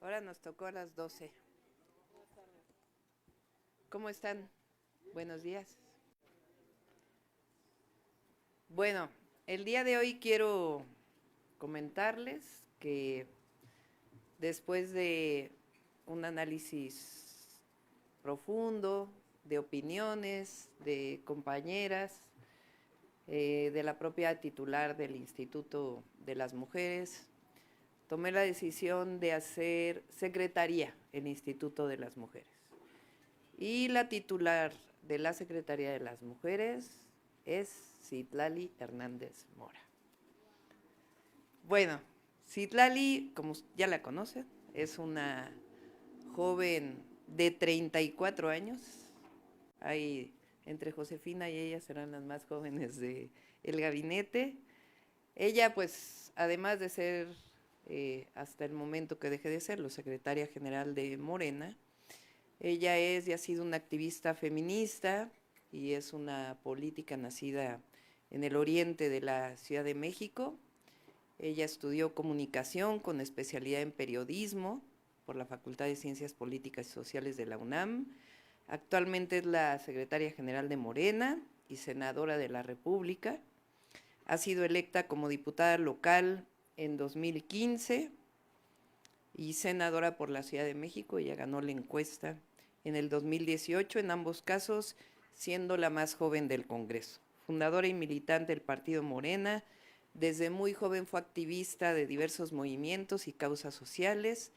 Ahora nos tocó a las 12. ¿Cómo están? Buenos días. Bueno, el día de hoy quiero comentarles que después de un análisis profundo de opiniones de compañeras, de la propia titular del Instituto de las Mujeres, tomé la decisión de hacer secretaría el Instituto de las Mujeres. Y la titular de la Secretaría de las Mujeres es Citlali Hernández Mora. Bueno, Citlali, como ya la conocen, es una joven de 34 años. Hay, entre Josefina y ella serán las más jóvenes del gabinete. Ella, pues, además de ser, hasta el momento que deje de serlo, secretaria general de Morena, ella es y ha sido una activista feminista y es una política nacida en el oriente de la Ciudad de México. Ella estudió comunicación con especialidad en periodismo por la Facultad de Ciencias Políticas y Sociales de la UNAM. Actualmente es la secretaria general de Morena y senadora de la República. Ha sido electa como diputada local en 2015 y senadora por la Ciudad de México. Ella ganó la encuesta en el 2018, en ambos casos siendo la más joven del Congreso. Fundadora y militante del Partido Morena, desde muy joven fue activista de diversos movimientos y causas sociales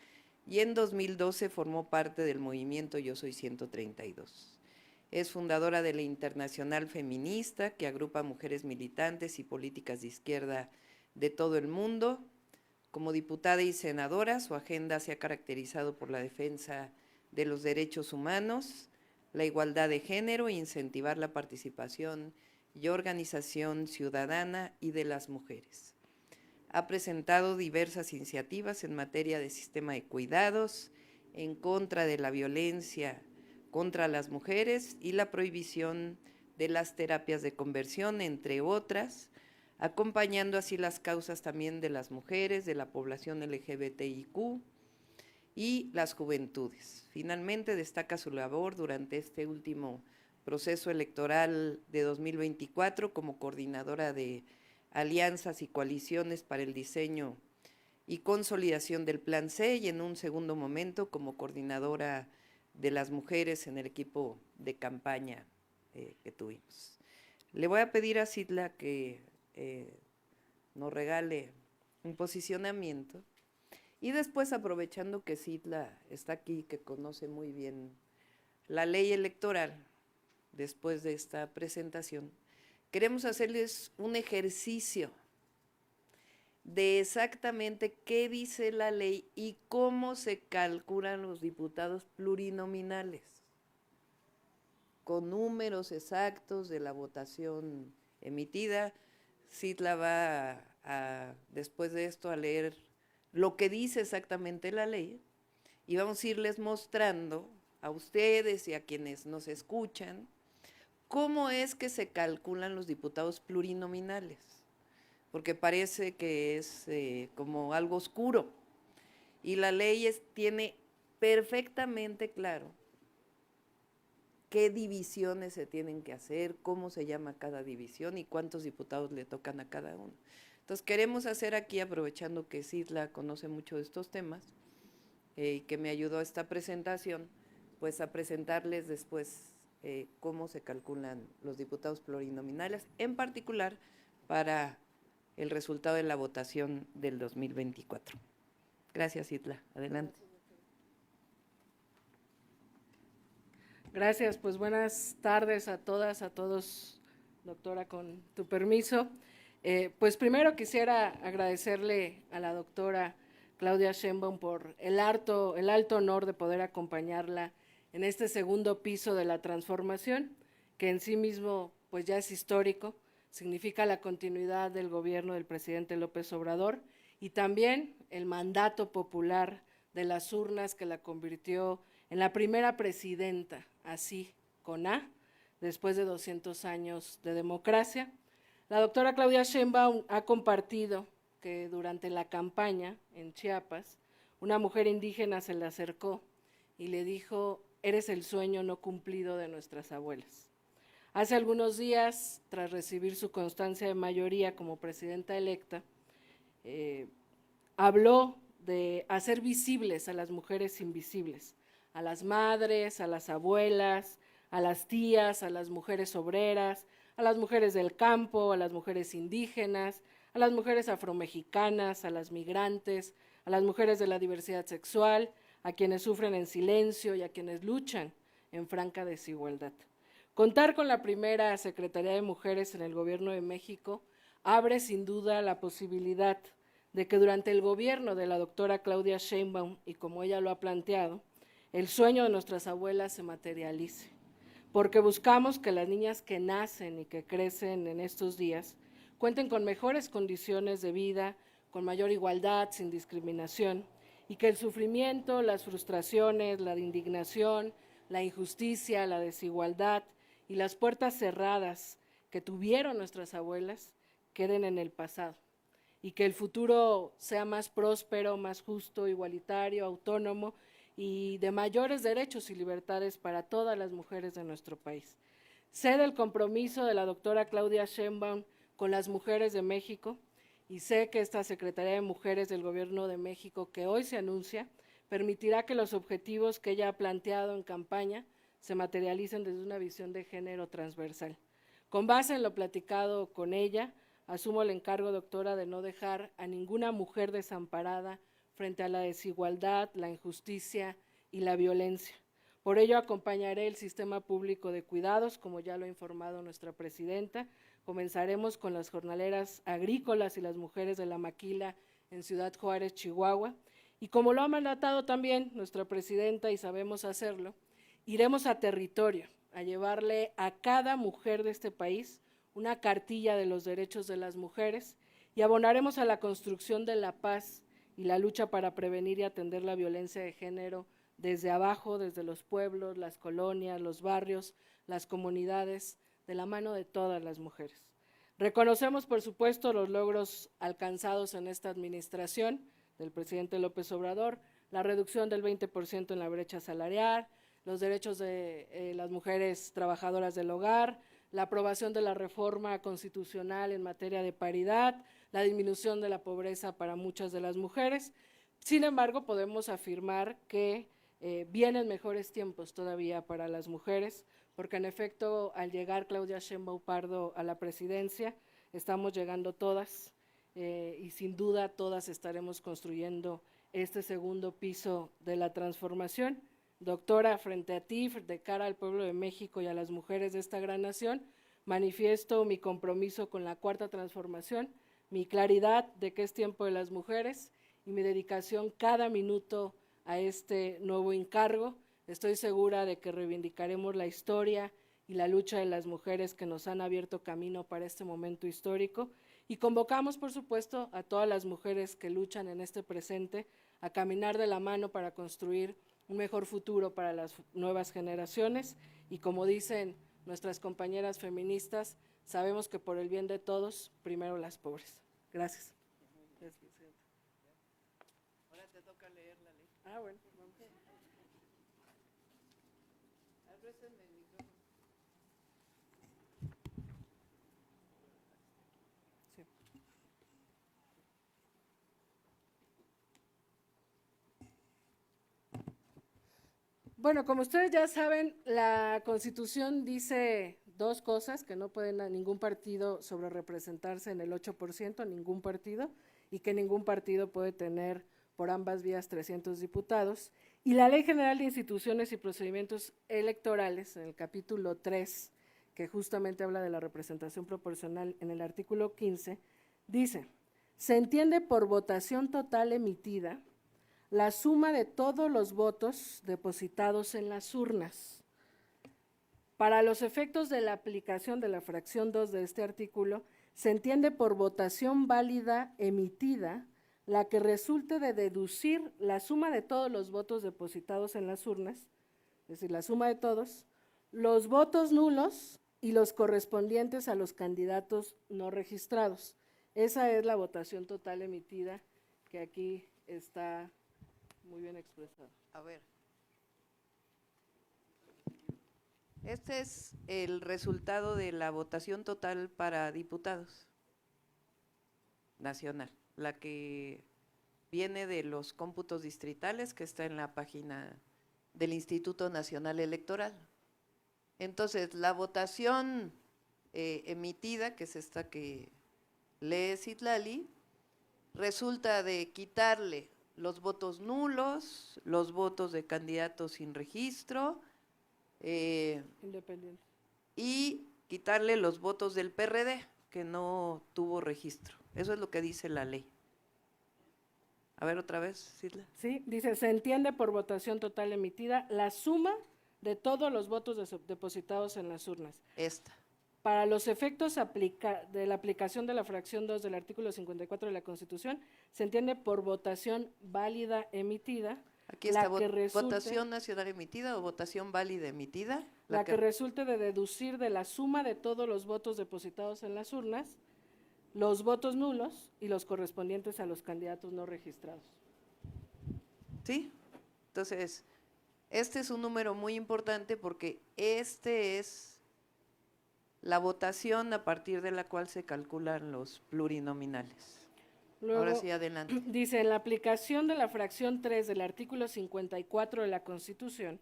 y en 2012 formó parte del movimiento Yo Soy 132. Es fundadora de la Internacional Feminista, que agrupa mujeres militantes y políticas de izquierda de todo el mundo. Como diputada y senadora, su agenda se ha caracterizado por la defensa de los derechos humanos, la igualdad de género e incentivar la participación y organización ciudadana y de las mujeres. Ha presentado diversas iniciativas en materia de sistema de cuidados, en contra de la violencia contra las mujeres y la prohibición de las terapias de conversión, entre otras, acompañando así las causas también de las mujeres, de la población LGBTIQ y las juventudes. Finalmente, destaca su labor durante este último proceso electoral de 2024 como coordinadora de alianzas y coaliciones para el diseño y consolidación del Plan C y en un segundo momento como coordinadora de las mujeres en el equipo de campaña que tuvimos. Le voy a pedir a Citla que nos regale un posicionamiento y después, aprovechando que Citla está aquí, que conoce muy bien la ley electoral, después de esta presentación, queremos hacerles un ejercicio de exactamente qué dice la ley y cómo se calculan los diputados plurinominales, con números exactos de la votación emitida. Citla va después de esto a leer lo que dice exactamente la ley y vamos a irles mostrando a ustedes y a quienes nos escuchan cómo es que se calculan los diputados plurinominales, porque parece que es como algo oscuro y la ley tiene perfectamente claro qué divisiones se tienen que hacer, cómo se llama cada división y cuántos diputados le tocan a cada uno. Entonces queremos hacer aquí, aprovechando que Citla conoce mucho de estos temas y que me ayudó a esta presentación, pues a presentarles después cómo se calculan los diputados plurinominales, en particular para el resultado de la votación del 2024. Gracias, Citla. Adelante. Gracias, pues buenas tardes a todas, a todos, doctora, con tu permiso. Pues primero quisiera agradecerle a la doctora Claudia Sheinbaum por el alto honor de poder acompañarla en este segundo piso de la transformación, que en sí mismo pues ya es histórico, significa la continuidad del gobierno del presidente López Obrador y también el mandato popular de las urnas que la convirtió en la primera presidenta, así, con A, después de 200 años de democracia. La doctora Claudia Sheinbaum ha compartido que durante la campaña en Chiapas una mujer indígena se le acercó y le dijo: eres el sueño no cumplido de nuestras abuelas. Hace algunos días, tras recibir su constancia de mayoría como presidenta electa, habló de hacer visibles a las mujeres invisibles, a las madres, a las abuelas, a las tías, a las mujeres obreras, a las mujeres del campo, a las mujeres indígenas, a las mujeres afromexicanas, a las migrantes, a las mujeres de la diversidad sexual, a quienes sufren en silencio y a quienes luchan en franca desigualdad. Contar con la primera Secretaría de Mujeres en el Gobierno de México abre sin duda la posibilidad de que durante el gobierno de la doctora Claudia Sheinbaum, y como ella lo ha planteado, el sueño de nuestras abuelas se materialice, porque buscamos que las niñas que nacen y que crecen en estos días cuenten con mejores condiciones de vida, con mayor igualdad, sin discriminación, y que el sufrimiento, las frustraciones, la indignación, la injusticia, la desigualdad y las puertas cerradas que tuvieron nuestras abuelas queden en el pasado, y que el futuro sea más próspero, más justo, igualitario, autónomo y de mayores derechos y libertades para todas las mujeres de nuestro país. Sé del compromiso de la doctora Claudia Sheinbaum con las mujeres de México, y sé que esta Secretaría de Mujeres del Gobierno de México que hoy se anuncia permitirá que los objetivos que ella ha planteado en campaña se materialicen desde una visión de género transversal. Con base en lo platicado con ella, asumo el encargo, doctora, de no dejar a ninguna mujer desamparada frente a la desigualdad, la injusticia y la violencia. Por ello, acompañaré el sistema público de cuidados, como ya lo ha informado nuestra presidenta. Comenzaremos con las jornaleras agrícolas y las mujeres de la maquila en Ciudad Juárez, Chihuahua. Y como lo ha mandatado también nuestra presidenta, y sabemos hacerlo, iremos a territorio a llevarle a cada mujer de este país una cartilla de los derechos de las mujeres, y abonaremos a la construcción de la paz y la lucha para prevenir y atender la violencia de género desde abajo, desde los pueblos, las colonias, los barrios, las comunidades, de la mano de todas las mujeres. Reconocemos, por supuesto, los logros alcanzados en esta administración del presidente López Obrador, la reducción del 20% en la brecha salarial, los derechos de las mujeres trabajadoras del hogar, la aprobación de la reforma constitucional en materia de paridad, la disminución de la pobreza para muchas de las mujeres. Sin embargo, podemos afirmar que vienen mejores tiempos todavía para las mujeres, porque en efecto, al llegar Claudia Sheinbaum Pardo a la presidencia, estamos llegando todas, y sin duda todas estaremos construyendo este segundo piso de la transformación. Doctora, frente a ti, de cara al pueblo de México y a las mujeres de esta gran nación, manifiesto mi compromiso con la cuarta transformación, mi claridad de que es tiempo de las mujeres y mi dedicación cada minuto a este nuevo encargo. Estoy segura de que reivindicaremos la historia y la lucha de las mujeres que nos han abierto camino para este momento histórico, y convocamos, por supuesto, a todas las mujeres que luchan en este presente a caminar de la mano para construir un mejor futuro para las nuevas generaciones, y como dicen nuestras compañeras feministas, sabemos que por el bien de todos, primero las pobres. Gracias. Gracias, Ahora te toca leer la ley. bueno, vamos. Récenme el micrófono. Sí. Bueno, como ustedes ya saben, la Constitución dice dos cosas: que no puede ningún partido sobrerepresentarse en el 8%, ningún partido, y que ningún partido puede tener por ambas vías 300 diputados. Y la Ley General de Instituciones y Procedimientos Electorales, en el capítulo 3, que justamente habla de la representación proporcional, en el artículo 15, dice: se entiende por votación total emitida la suma de todos los votos depositados en las urnas. Para los efectos de la aplicación de la fracción 2 de este artículo, se entiende por votación válida emitida la que resulte de deducir la suma de todos los votos depositados en las urnas, es decir, la suma de todos, los votos nulos y los correspondientes a los candidatos no registrados. Esa es la votación total emitida que aquí está muy bien expresado. A ver. Este es el resultado de la votación total para diputados nacional, la que viene de los cómputos distritales, que está en la página del Instituto Nacional Electoral. Entonces, la votación emitida, que es esta que lee Citlali, resulta de quitarle los votos nulos, los votos de candidatos sin registro, Independiente. y quitarle los votos del PRD, que no tuvo registro. Eso es lo que dice la ley. A ver otra vez, Citla. Sí, dice, se entiende por votación total emitida la suma de todos los votos depositados en las urnas. Esta. Para los efectos de la aplicación de la fracción 2 del artículo 54 de la Constitución, se entiende por votación válida emitida. Aquí está, votación nacional emitida o votación válida emitida. La que resulte de deducir de la suma de todos los votos depositados en las urnas, los votos nulos y los correspondientes a los candidatos no registrados. ¿Sí? Entonces, este es un número muy importante porque este es la votación a partir de la cual se calculan los plurinominales. Luego, ahora sí, adelante. Dice, en la aplicación de la fracción 3 del artículo 54 de la Constitución,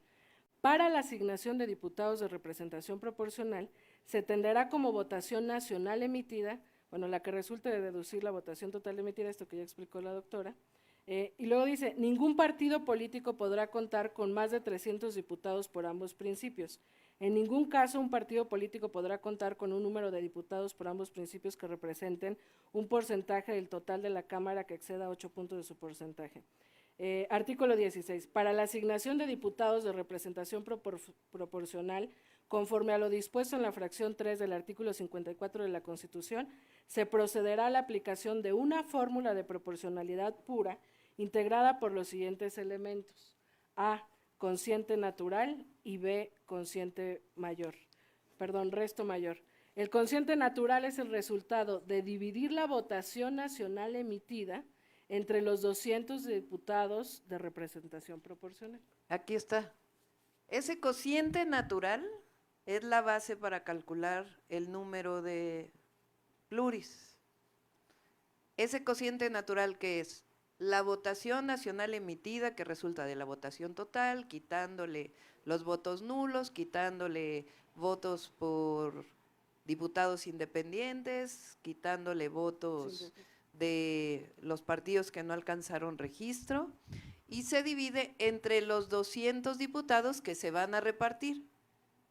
para la asignación de diputados de representación proporcional, se tenderá como votación nacional emitida, bueno, la que resulte de deducir la votación total emitida, esto que ya explicó la doctora, y luego dice, ningún partido político podrá contar con más de 300 diputados por ambos principios. En ningún caso un partido político podrá contar con un número de diputados por ambos principios que representen un porcentaje del total de la Cámara que exceda 8 puntos de su porcentaje. Artículo 16. Para la asignación de diputados de representación proporcional, conforme a lo dispuesto en la fracción 3 del artículo 54 de la Constitución, se procederá a la aplicación de una fórmula de proporcionalidad pura integrada por los siguientes elementos. A, cociente natural y B, resto mayor. El cociente natural es el resultado de dividir la votación nacional emitida entre los 200 diputados de representación proporcional. Aquí está. Ese cociente natural es la base para calcular el número de pluris. Ese cociente natural, que es la votación nacional emitida, que resulta de la votación total, quitándole los votos nulos, quitándole votos por diputados independientes, quitándole votos de los partidos que no alcanzaron registro, y se divide entre los 200 diputados que se van a repartir.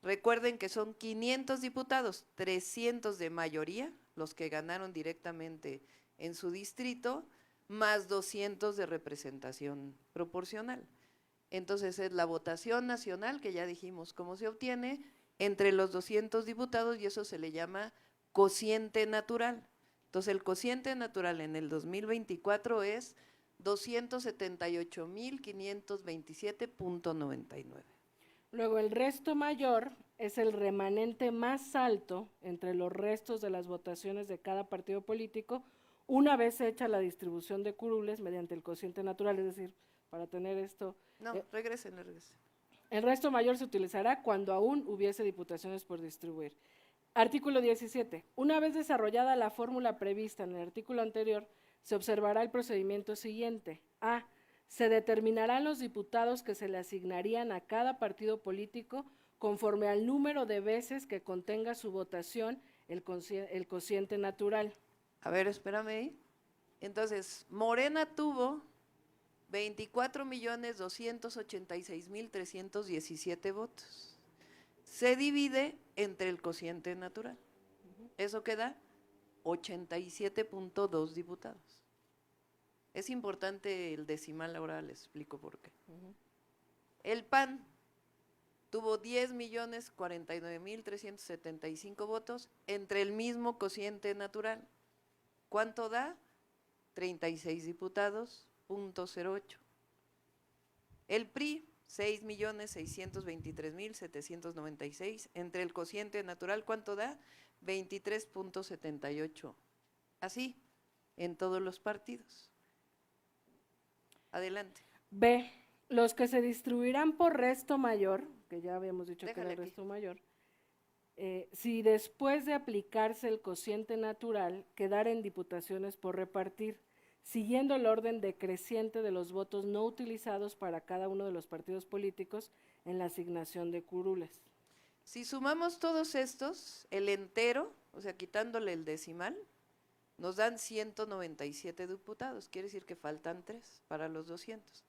Recuerden que son 500 diputados, 300 de mayoría, los que ganaron directamente en su distrito, más 200 de representación proporcional. Entonces es la votación nacional, que ya dijimos cómo se obtiene, entre los 200 diputados, y eso se le llama cociente natural. Entonces el cociente natural en el 2024 es 278.527.99. Luego el resto mayor es el remanente más alto entre los restos de las votaciones de cada partido político, una vez hecha la distribución de curules mediante el cociente natural, es decir, para tener esto… No, regresen. El resto mayor se utilizará cuando aún hubiese diputaciones por distribuir. Artículo 17. Una vez desarrollada la fórmula prevista en el artículo anterior, se observará el procedimiento siguiente. A. Se determinarán los diputados que se le asignarían a cada partido político conforme al número de veces que contenga su votación el cociente natural. A ver, espérame ahí. Entonces, Morena tuvo 24.286.317 votos. Se divide entre el cociente natural. Eso queda 87.2 diputados. Es importante el decimal, ahora les explico por qué. El PAN tuvo 10.049.375 votos entre el mismo cociente natural. ¿Cuánto da? 36 diputados, .08. El PRI, 6.623.796 entre el cociente natural, ¿cuánto da? 23.78. Así, en todos los partidos. Adelante. B, los que se distribuirán por resto mayor, que ya habíamos dicho que Déjale era aquí. resto mayor, si después de aplicarse el cociente natural quedaren diputaciones por repartir, siguiendo el orden decreciente de los votos no utilizados para cada uno de los partidos políticos en la asignación de curules. Si sumamos todos estos, el entero, o sea, quitándole el decimal, nos dan 197 diputados. Quiere decir que faltan 3 para los 200.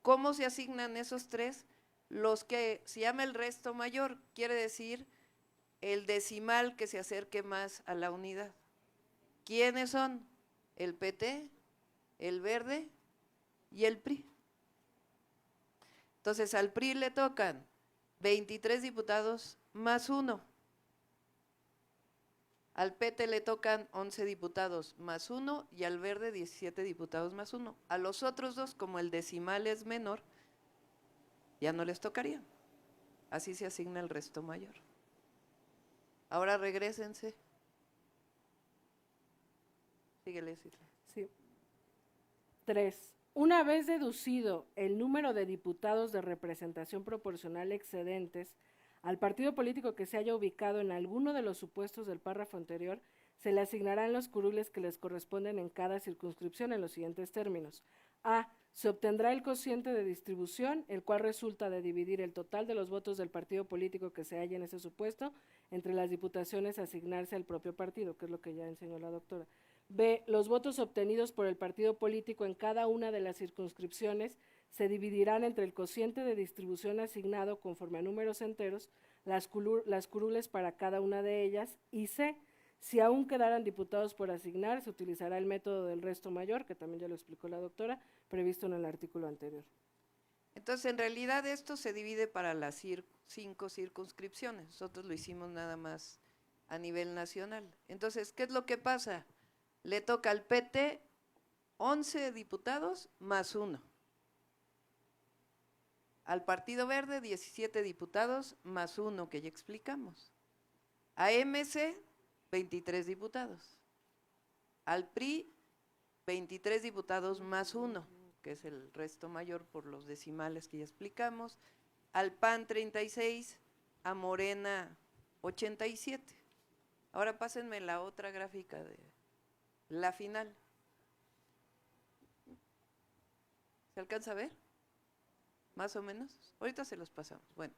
¿Cómo se asignan esos 3? Los que se llama el resto mayor, quiere decir el decimal que se acerque más a la unidad. ¿Quiénes son? El PT, el Verde y el PRI. Entonces al PRI le tocan 23 diputados más 1. Al PT le tocan 11 diputados más 1 y al Verde 17 diputados más 1. A los otros dos, como el decimal es menor, ya no les tocaría. Así se asigna el resto mayor. Ahora regrésense. Síguele, Citlali. Sí. 3. Una vez deducido el número de diputados de representación proporcional excedentes, al partido político que se haya ubicado en alguno de los supuestos del párrafo anterior, se le asignarán los curules que les corresponden en cada circunscripción en los siguientes términos. A. Se obtendrá el cociente de distribución, el cual resulta de dividir el total de los votos del partido político que se halla en ese supuesto entre las diputaciones a asignarse al propio partido, que es lo que ya enseñó la doctora. B. Los votos obtenidos por el partido político en cada una de las circunscripciones se dividirán entre el cociente de distribución asignado conforme a números enteros, las curules para cada una de ellas, y C. Si aún quedaran diputados por asignar, se utilizará el método del resto mayor, que también ya lo explicó la doctora, previsto en el artículo anterior. Entonces, en realidad esto se divide para las 5 circunscripciones. Nosotros lo hicimos nada más a nivel nacional. Entonces, ¿qué es lo que pasa? Le toca al PT 11 diputados más 1. Al Partido Verde 17 diputados más 1, que ya explicamos. A MC 23 diputados. Al PRI 23 diputados más 1, que es el resto mayor por los decimales que ya explicamos. Al PAN 36, a Morena 87. Ahora pásenme la otra gráfica de la final. ¿Se alcanza a ver? Más o menos. Ahorita se los pasamos. Bueno,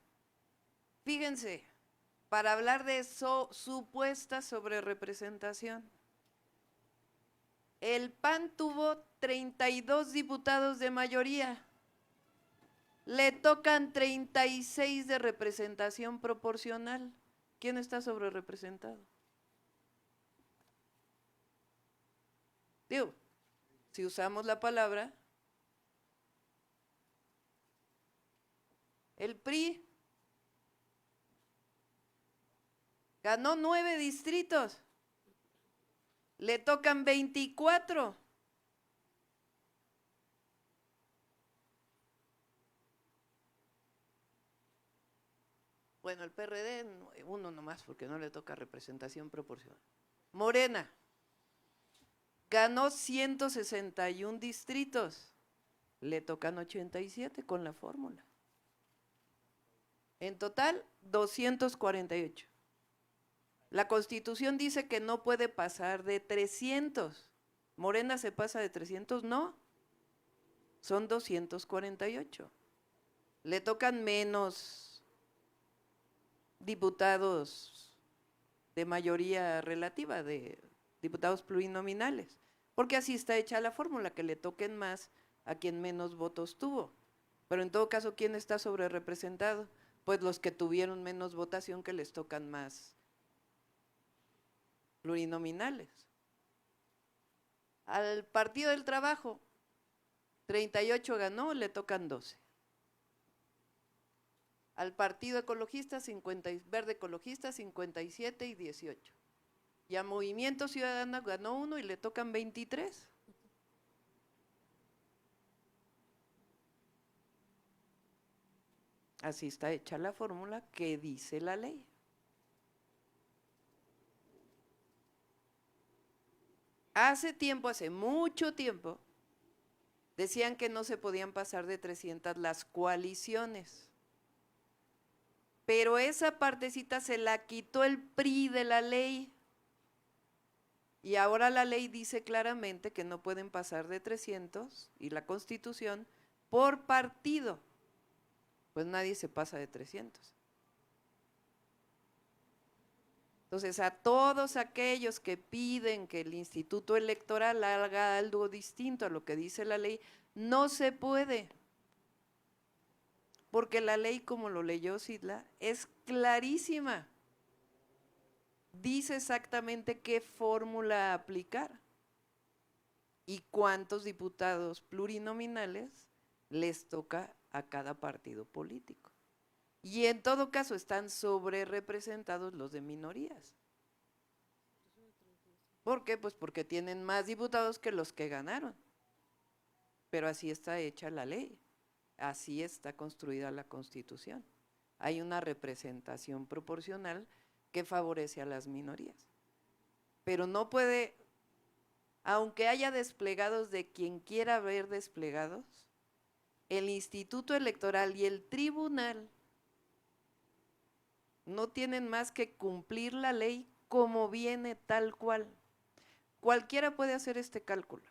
fíjense, para hablar de supuesta sobrerepresentación, el PAN tuvo 32 diputados de mayoría. Le tocan 36 de representación proporcional. ¿Quién está sobrerepresentado? Digo, si usamos la palabra, el PRI ganó 9 distritos, le tocan 24. Bueno, el PRD, uno nomás, porque no le toca representación proporcional. Morena ganó 161 distritos, le tocan 87 con la fórmula. En total, 248. La Constitución dice que no puede pasar de 300. ¿Morena se pasa de 300? No, son 248. Le tocan menos diputados de mayoría relativa, de diputados plurinominales, porque así está hecha la fórmula, que le toquen más a quien menos votos tuvo. Pero en todo caso, ¿quién está sobrerepresentado? Pues los que tuvieron menos votación, que les tocan más plurinominales. Al Partido del Trabajo, 38 ganó, le tocan 12. Al Partido Ecologista, Verde Ecologista, 57 y 18. Y a Movimiento Ciudadano ganó 1 y le tocan 23. Así está hecha la fórmula que dice la ley. Hace tiempo, hace mucho tiempo, decían que no se podían pasar de 300 las coaliciones. Pero esa partecita se la quitó el PRI de la ley. Y ahora la ley dice claramente que no pueden pasar de 300 y la Constitución por partido. Pues nadie se pasa de 300. Entonces, a todos aquellos que piden que el Instituto Electoral haga algo distinto a lo que dice la ley, no se puede. Porque la ley, como lo leyó Citlali, es clarísima. Dice exactamente qué fórmula aplicar y cuántos diputados plurinominales les toca a cada partido político. Y en todo caso están sobre representados los de minorías. ¿Por qué? Pues porque tienen más diputados que los que ganaron. Pero así está hecha la ley, así está construida la Constitución. Hay una representación proporcional que favorece a las minorías. Pero no puede, aunque haya desplegados de quien quiera ver desplegados, el Instituto Electoral y el Tribunal no tienen más que cumplir la ley como viene tal cual. Cualquiera puede hacer este cálculo,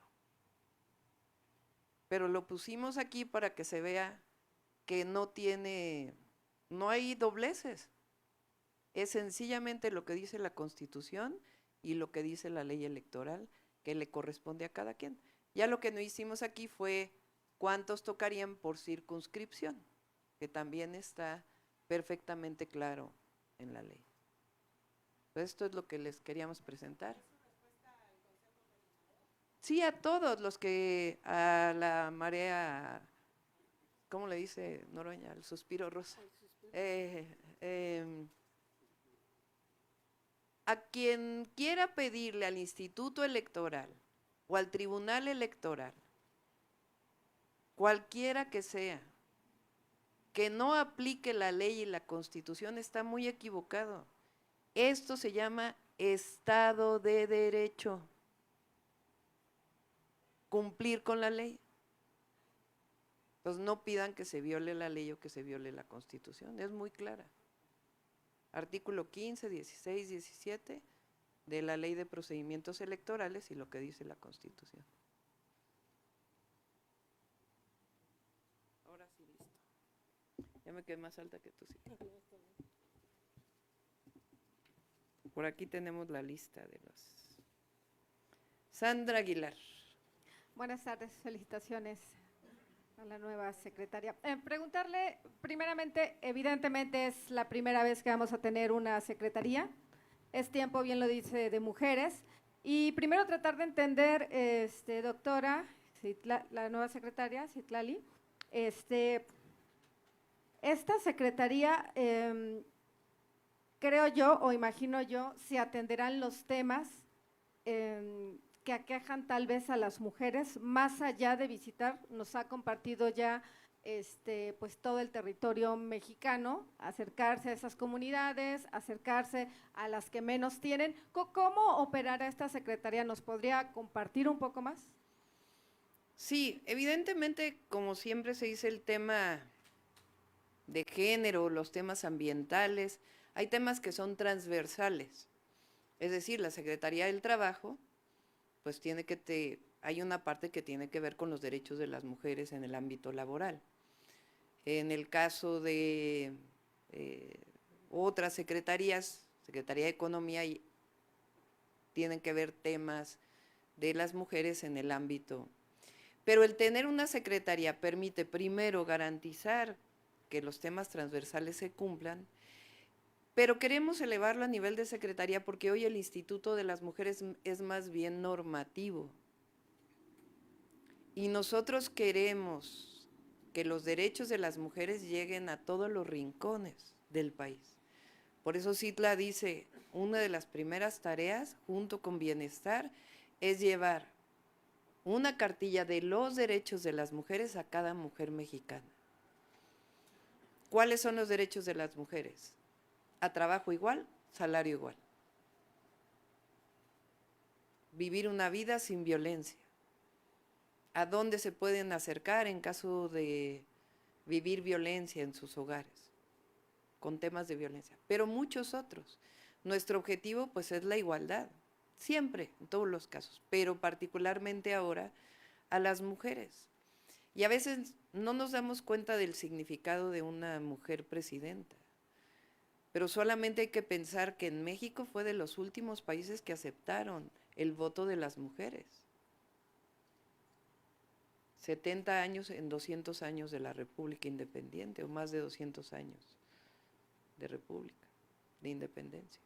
pero lo pusimos aquí para que se vea que no hay dobleces. Es sencillamente lo que dice la Constitución y lo que dice la ley electoral que le corresponde a cada quien. Ya lo que no hicimos aquí fue cuántos tocarían por circunscripción, que también está perfectamente claro en la ley. Pues esto es lo que les queríamos presentar. Sí, a todos los que, a la marea, ¿cómo le dice Noroña? El suspiro rosa. A quien quiera pedirle al Instituto Electoral o al Tribunal Electoral, cualquiera que sea, que no aplique la ley y la Constitución, está muy equivocado. Esto se llama Estado de Derecho. Cumplir con la ley. Entonces no pidan que se viole la ley o que se viole la Constitución, es muy clara. Artículo 15, 16, 17 de la Ley de Procedimientos Electorales y lo que dice la Constitución. Ahora sí, listo. Ya me quedé más alta que tú, sí. Por aquí tenemos la lista de los. Sandra Aguilar. Buenas tardes, felicitaciones a la nueva secretaria. Preguntarle, primeramente, evidentemente es la primera vez que vamos a tener una secretaría, es tiempo, bien lo dice, de mujeres, y primero tratar de entender, doctora, la nueva secretaria, Citlali, esta secretaría, creo yo, o imagino yo, se atenderán los temas que aquejan tal vez a las mujeres, más allá de visitar, nos ha compartido ya pues todo el territorio mexicano, acercarse a esas comunidades, acercarse a las que menos tienen. ¿Cómo operará esta secretaría? ¿Nos podría compartir un poco más? Sí, evidentemente, como siempre se dice, el tema de género, los temas ambientales, hay temas que son transversales. Es decir, la Secretaría del Trabajo pues hay una parte que tiene que ver con los derechos de las mujeres en el ámbito laboral. En el caso de otras secretarías, Secretaría de Economía, tienen que ver temas de las mujeres en el ámbito. Pero el tener una secretaría permite primero garantizar que los temas transversales se cumplan, pero queremos elevarlo a nivel de secretaría porque hoy el Instituto de las Mujeres es más bien normativo. Y nosotros queremos que los derechos de las mujeres lleguen a todos los rincones del país. Por eso Citla dice, una de las primeras tareas, junto con Bienestar, es llevar una cartilla de los derechos de las mujeres a cada mujer mexicana. ¿Cuáles son los derechos de las mujeres? A trabajo igual, salario igual. Vivir una vida sin violencia. a dónde se pueden acercar en caso de vivir violencia en sus hogares, con temas de violencia, pero muchos otros. Nuestro objetivo pues es la igualdad, siempre, en todos los casos, pero particularmente ahora a las mujeres. Y a veces no nos damos cuenta del significado de una mujer presidenta, pero solamente hay que pensar que en México fue de los últimos países que aceptaron el voto de las mujeres. 70 años en 200 años de la República Independiente, o más de 200 años de República, de Independencia.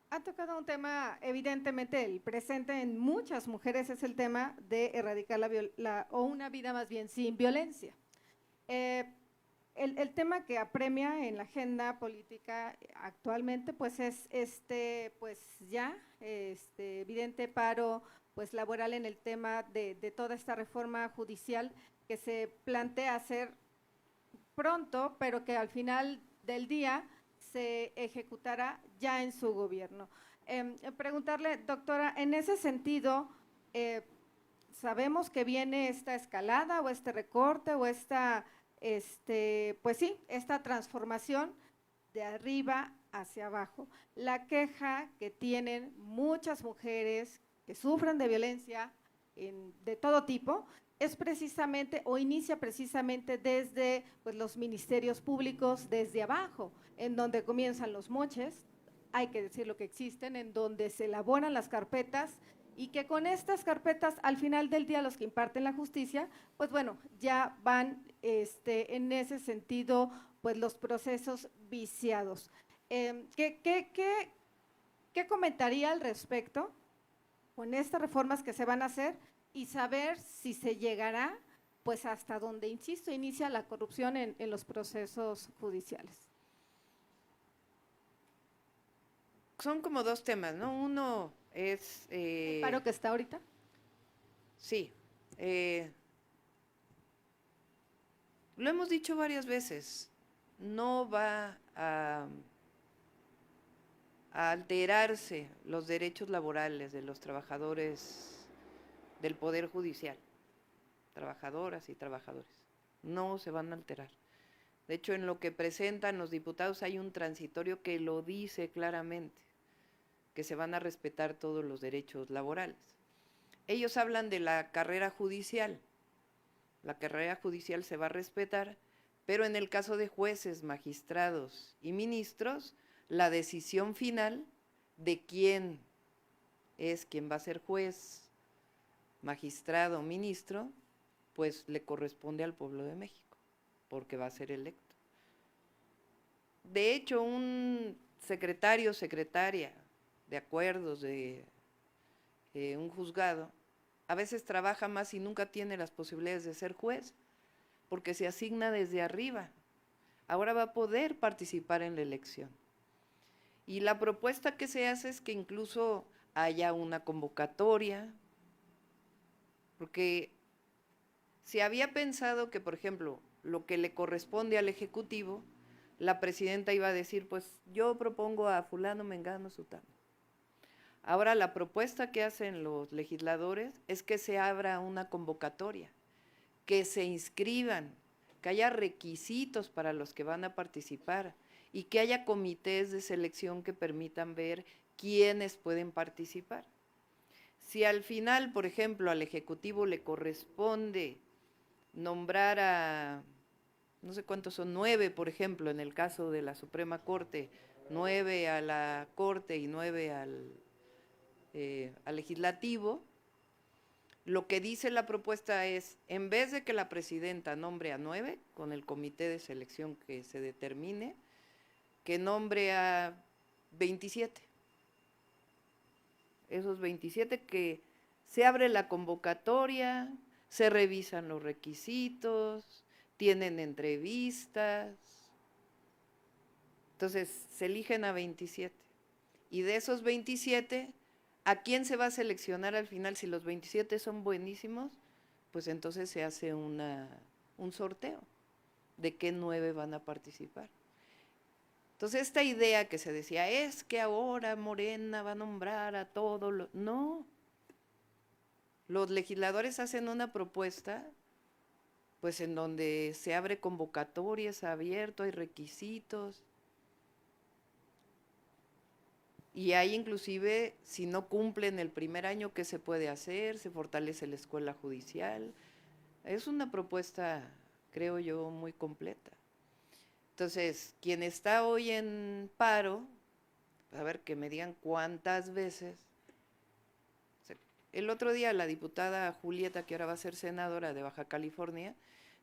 Ha tocado un tema, evidentemente el presente en muchas mujeres es el tema de erradicar o una vida más bien sin violencia. El tema que apremia en la agenda política actualmente pues es evidente paro pues laboral en el tema de toda esta reforma judicial que se plantea hacer pronto, pero que al final del día se ejecutará ya en su gobierno. Preguntarle, doctora, en ese sentido, sabemos que viene esta escalada o este recorte o esta transformación de arriba hacia abajo. La queja que tienen muchas mujeres que sufren de violencia de todo tipo es precisamente o inicia precisamente desde pues, los ministerios públicos, desde abajo, en donde comienzan los moches, hay que decir lo que existen, en donde se elaboran las carpetas y que con estas carpetas, al final del día, los que imparten la justicia, pues bueno, ya van en ese sentido, pues los procesos viciados. ¿Qué comentaría al respecto con estas reformas que se van a hacer y saber si se llegará pues hasta donde, insisto, inicia la corrupción en los procesos judiciales? Son como dos temas, ¿no? Uno es… ¿El paro que está ahorita? Sí. Lo hemos dicho varias veces, no va a alterarse los derechos laborales de los trabajadores del Poder Judicial, trabajadoras y trabajadores, no se van a alterar. De hecho, en lo que presentan los diputados hay un transitorio que lo dice claramente, que se van a respetar todos los derechos laborales. Ellos hablan de la carrera judicial. La carrera judicial se va a respetar, pero en el caso de jueces, magistrados y ministros, la decisión final de quién es quien va a ser juez, magistrado, ministro, pues le corresponde al pueblo de México, porque va a ser electo. De hecho, un secretario, secretaria de acuerdos de un juzgado, a veces trabaja más y nunca tiene las posibilidades de ser juez, porque se asigna desde arriba. Ahora va a poder participar en la elección. Y la propuesta que se hace es que incluso haya una convocatoria, porque se había pensado que, por ejemplo, lo que le corresponde al Ejecutivo, la presidenta iba a decir, pues yo propongo a fulano, mengano, sutano. Ahora la propuesta que hacen los legisladores es que se abra una convocatoria, que se inscriban, que haya requisitos para los que van a participar y que haya comités de selección que permitan ver quiénes pueden participar. Si al final, por ejemplo, al Ejecutivo le corresponde nombrar a, no sé cuántos son, 9, por ejemplo, en el caso de la Suprema Corte, 9 a la Corte y 9 al Legislativo, lo que dice la propuesta es, en vez de que la presidenta nombre a 9, con el comité de selección que se determine, que nombre a 27. Esos 27 que se abre la convocatoria, se revisan los requisitos, tienen entrevistas. Entonces, se eligen a 27. Y de esos 27, ¿a quién se va a seleccionar al final? Si los 27 son buenísimos, pues entonces se hace un sorteo de qué 9 van a participar. Entonces, esta idea que se decía, es que ahora Morena va a nombrar a todos los… No. los legisladores hacen una propuesta, pues en donde se abre convocatorias, abierto, hay requisitos. Y hay inclusive, si no cumplen el primer año, ¿qué se puede hacer? Se fortalece la escuela judicial. Es una propuesta, creo yo, muy completa. Entonces, quien está hoy en paro, a ver, que me digan cuántas veces. El otro día la diputada Julieta, que ahora va a ser senadora de Baja California,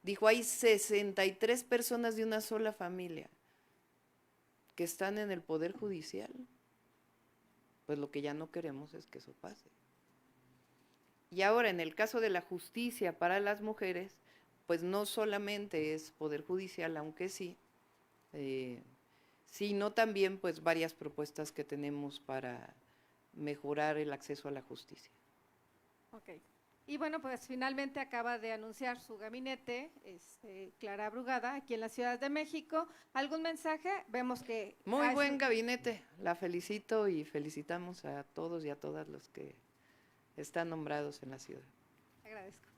dijo, hay 63 personas de una sola familia que están en el Poder Judicial. Pues lo que ya no queremos es que eso pase. Y ahora, en el caso de la justicia para las mujeres, pues no solamente es Poder Judicial, aunque sí, sino también pues varias propuestas que tenemos para mejorar el acceso a la justicia. Ok. Y bueno, pues finalmente acaba de anunciar su gabinete, Clara Brugada, aquí en la Ciudad de México. ¿Algún mensaje? Vemos que… Muy buen gabinete, la felicito y felicitamos a todos y a todas los que están nombrados en la ciudad. Agradezco.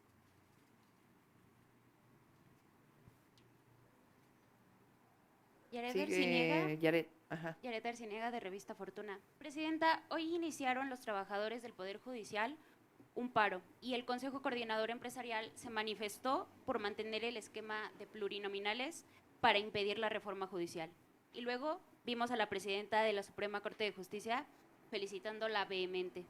Yaret Arciniega, Yaret, ajá. Yaret Arciniega de Revista Fortuna. Presidenta, hoy iniciaron los trabajadores del Poder Judicial un paro y el Consejo Coordinador Empresarial se manifestó por mantener el esquema de plurinominales para impedir la reforma judicial. Y luego vimos a la presidenta de la Suprema Corte de Justicia felicitándola vehemente.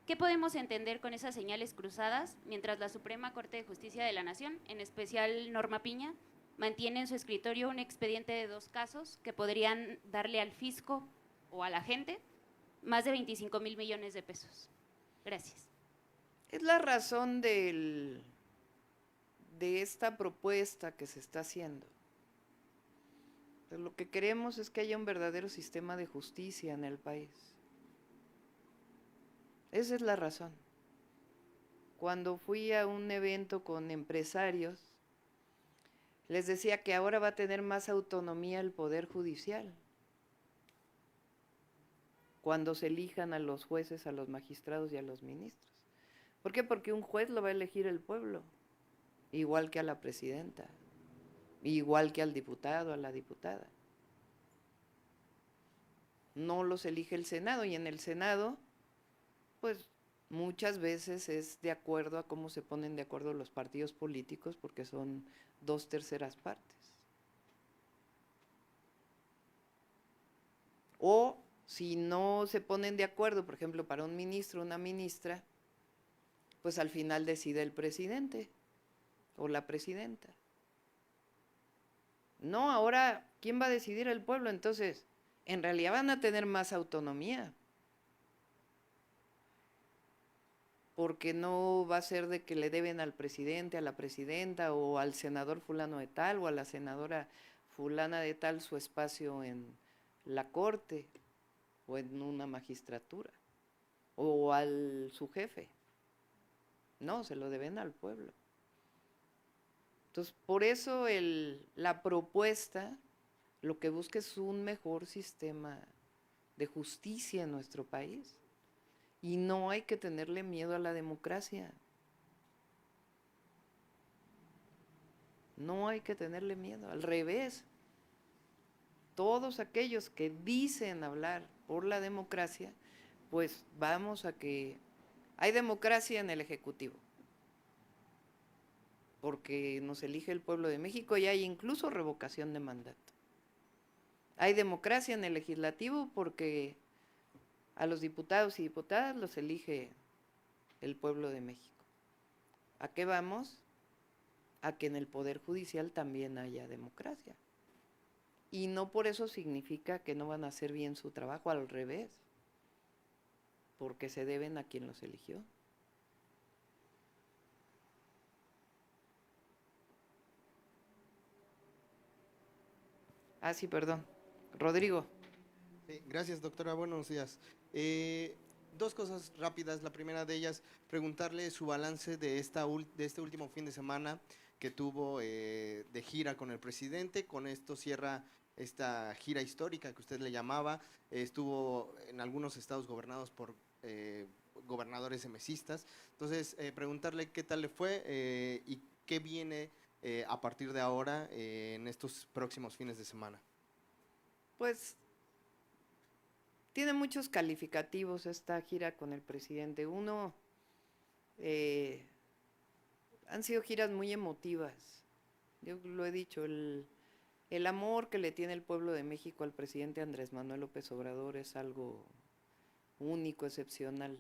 ¿Qué podemos entender con esas señales cruzadas mientras la Suprema Corte de Justicia de la Nación, en especial Norma Piña, mantiene en su escritorio un expediente de 2 casos que podrían darle al fisco o a la gente más de 25,000 millones de pesos? Gracias. Es la razón de esta propuesta que se está haciendo. Pero lo que queremos es que haya un verdadero sistema de justicia en el país. Esa es la razón. Cuando fui a un evento con empresarios, les decía que ahora va a tener más autonomía el Poder Judicial. Cuando se elijan a los jueces, a los magistrados y a los ministros. ¿Por qué? Porque un juez lo va a elegir el pueblo, igual que a la presidenta, igual que al diputado, a la diputada. No los elige el Senado, y en el Senado, pues muchas veces es de acuerdo a cómo se ponen de acuerdo los partidos políticos, porque son 2/3 partes. O si no se ponen de acuerdo, por ejemplo, para un ministro o una ministra, pues al final decide el presidente o la presidenta. No, ahora, ¿quién va a decidir? El pueblo. Entonces, en realidad van a tener más autonomía. Porque no va a ser de que le deben al presidente, a la presidenta, o al senador fulano de tal, o a la senadora fulana de tal su espacio en la corte, o en una magistratura, o al su jefe. No, se lo deben al pueblo. Entonces, por eso la propuesta lo que busca es un mejor sistema de justicia en nuestro país. Y no hay que tenerle miedo a la democracia. No hay que tenerle miedo, al revés. Todos aquellos que dicen hablar por la democracia, pues vamos a que… Hay democracia en el Ejecutivo, porque nos elige el pueblo de México y hay incluso revocación de mandato. Hay democracia en el Legislativo porque a los diputados y diputadas los elige el pueblo de México. ¿A qué vamos? A que en el Poder Judicial también haya democracia. Y no por eso significa que no van a hacer bien su trabajo, al revés, porque se deben a quien los eligió. Ah, sí, perdón. Rodrigo. Sí, gracias, doctora. Buenos días. 2 cosas rápidas. La primera de ellas, preguntarle su balance de este último fin de semana que tuvo de gira con el presidente. Con esto cierra esta gira histórica que usted le llamaba. Estuvo en algunos estados gobernados por gobernadores emesistas. Entonces, preguntarle qué tal le fue y qué viene a partir de ahora en estos próximos fines de semana. Pues tiene muchos calificativos esta gira con el presidente. Uno, han sido giras muy emotivas. Yo lo he dicho, el amor que le tiene el pueblo de México al presidente Andrés Manuel López Obrador es algo único, excepcional.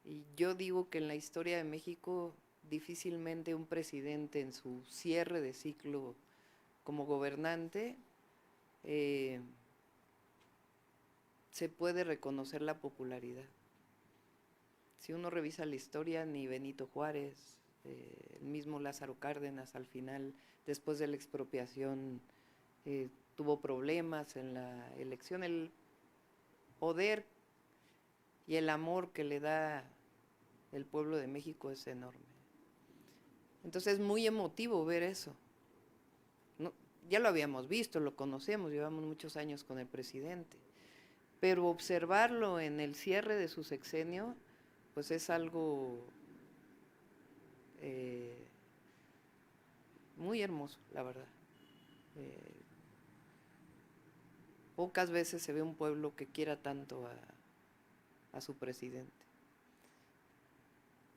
Y yo digo que en la historia de México difícilmente un presidente en su cierre de ciclo como gobernante se puede reconocer la popularidad. Si uno revisa la historia, ni Benito Juárez, el mismo Lázaro Cárdenas al final, después de la expropiación, tuvo problemas en la elección. El poder y el amor que le da el pueblo de México es enorme. Entonces es muy emotivo ver eso. No, ya lo habíamos visto, lo conocemos, llevamos muchos años con el presidente, pero observarlo en el cierre de su sexenio, pues es algo muy hermoso, la verdad. Pocas veces se ve un pueblo que quiera tanto a su presidente.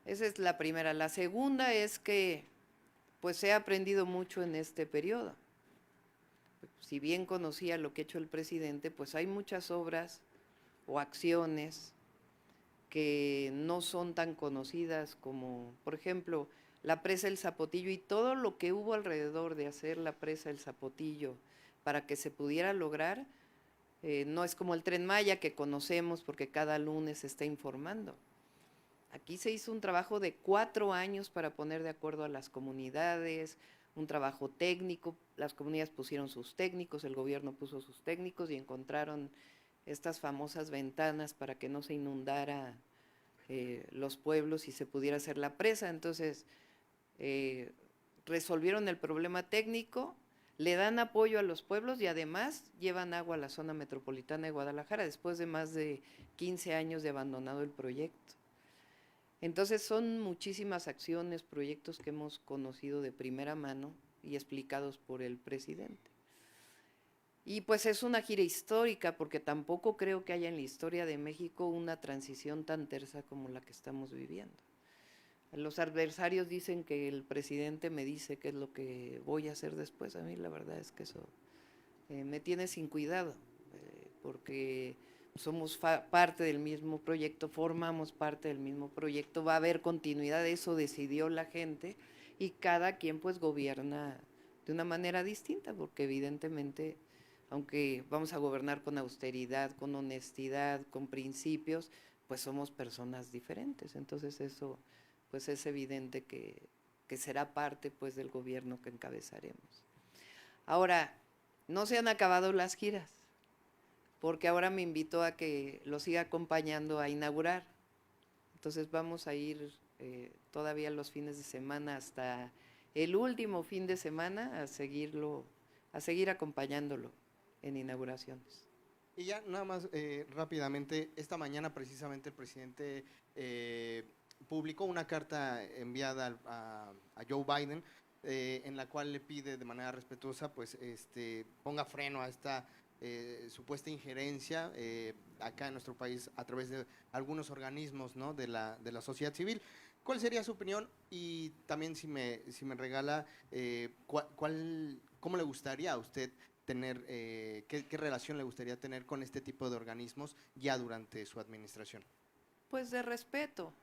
Esa es la primera. La segunda es que pues he aprendido mucho en este periodo. Si bien conocía lo que ha hecho el presidente, pues hay muchas obras o acciones que no son tan conocidas como, por ejemplo, la presa El Zapotillo y todo lo que hubo alrededor de hacer la presa El Zapotillo para que se pudiera lograr. No es como el Tren Maya que conocemos porque cada lunes se está informando. Aquí se hizo un trabajo de 4 años para poner de acuerdo a las comunidades, un trabajo técnico, las comunidades pusieron sus técnicos, el gobierno puso sus técnicos y encontraron estas famosas ventanas para que no se inundara los pueblos y se pudiera hacer la presa. Entonces, resolvieron el problema técnico, le dan apoyo a los pueblos y además llevan agua a la zona metropolitana de Guadalajara después de más de 15 años de abandonado el proyecto. Entonces son muchísimas acciones, proyectos que hemos conocido de primera mano y explicados por el presidente. Y pues es una gira histórica porque tampoco creo que haya en la historia de México una transición tan tersa como la que estamos viviendo. Los adversarios dicen que el presidente me dice qué es lo que voy a hacer después. A mí la verdad es que eso me tiene sin cuidado, porque somos parte del mismo proyecto, formamos parte del mismo proyecto, va a haber continuidad, eso decidió la gente y cada quien pues gobierna de una manera distinta, porque evidentemente, aunque vamos a gobernar con austeridad, con honestidad, con principios, pues somos personas diferentes. Entonces eso pues es evidente que será parte pues del gobierno que encabezaremos. Ahora, no se han acabado las giras, porque ahora me invitó a que lo siga acompañando a inaugurar. Entonces vamos a ir todavía los fines de semana hasta el último fin de semana a seguir acompañándolo en inauguraciones. Y ya nada más rápidamente, esta mañana precisamente el presidente publicó una carta enviada a Joe Biden en la cual le pide de manera respetuosa pues ponga freno a esta supuesta injerencia acá en nuestro país a través de algunos organismos, ¿no?, de la sociedad civil. ¿Cuál sería su opinión? Y también si me regala, ¿cómo le gustaría a usted tener, qué relación le gustaría tener con este tipo de organismos ya durante su administración? Pues de respeto.